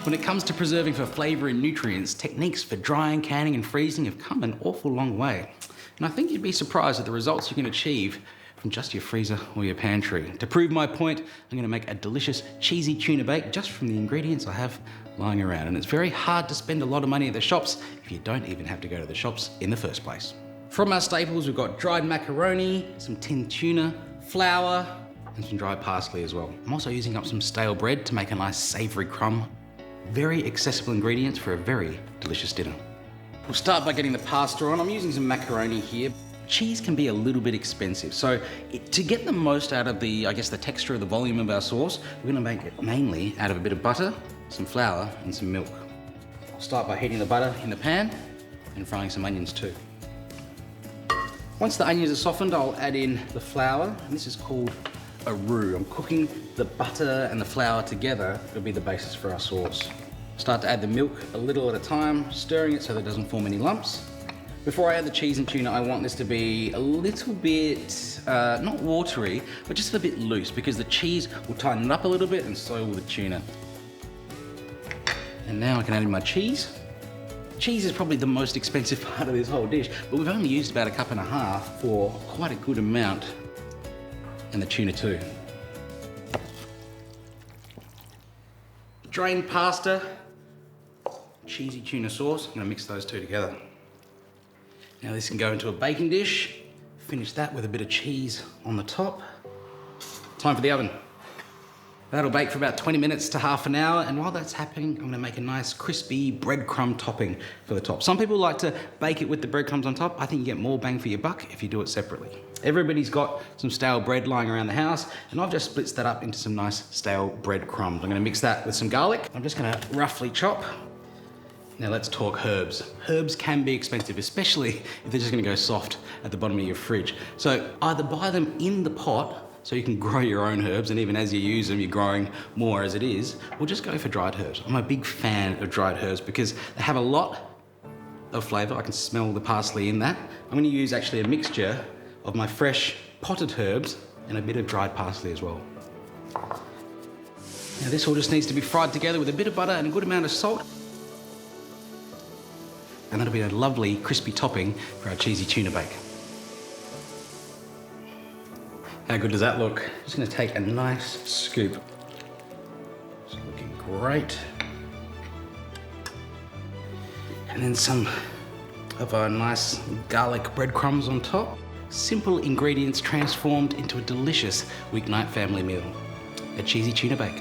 When it comes to preserving for flavour and nutrients, techniques for drying, canning and freezing have come an awful long way. And I think you'd be surprised at the results you can achieve from just your freezer or your pantry. To prove my point, I'm going to make a delicious cheesy tuna bake just from the ingredients I have lying around. And it's very hard to spend a lot of money at the shops if you don't even have to go to the shops in the first place. From our staples, we've got dried macaroni, some tinned tuna, flour, and some dried parsley as well. I'm also using up some stale bread to make a nice savoury crumb. Very accessible ingredients for a very delicious dinner. We'll start by getting the pasta on. I'm using some macaroni here. Cheese can be a little bit expensive, so to get the most out of the texture of the volume of our sauce, we're going to make it mainly out of a bit of butter, some flour and some milk. I'll start by heating the butter in the pan and frying some onions too. Once the onions are softened, I'll add in the flour, and this is called a roux. I'm cooking the butter and the flour together. It'll be the basis for our sauce. Start to add the milk a little at a time, stirring it so that it doesn't form any lumps. Before I add the cheese and tuna, I want this to be a little bit, not watery, but just a bit loose, because the cheese will tighten it up a little bit and so will the tuna. And now I can add in my cheese. Cheese is probably the most expensive part of this whole dish, but we've only used about 1.5 cups for quite a good amount. And the tuna too. Drained pasta, cheesy tuna sauce. I'm gonna mix those two together. Now this can go into a baking dish. Finish that with a bit of cheese on the top. Time for the oven. That'll bake for about 20 minutes to half an hour, and while that's happening, I'm gonna make a nice crispy breadcrumb topping for the top. Some people like to bake it with the breadcrumbs on top. I think you get more bang for your buck if you do it separately. Everybody's got some stale bread lying around the house, and I've just split that up into some nice stale bread crumbs. I'm gonna mix that with some garlic. I'm just gonna roughly chop. Now let's talk herbs. Herbs can be expensive, especially if they're just gonna go soft at the bottom of your fridge. So either buy them in the pot, so you can grow your own herbs, and even as you use them, you're growing more as it is, or just go for dried herbs. I'm a big fan of dried herbs because they have a lot of flavour. I can smell the parsley in that. I'm gonna use actually a mixture of my fresh potted herbs and a bit of dried parsley as well. Now this all just needs to be fried together with a bit of butter and a good amount of salt. And that'll be a lovely crispy topping for our cheesy tuna bake. How good does that look? Just gonna take a nice scoop. It's looking great. And then some of our nice garlic breadcrumbs on top. Simple ingredients transformed into a delicious weeknight family meal. A cheesy tuna bake.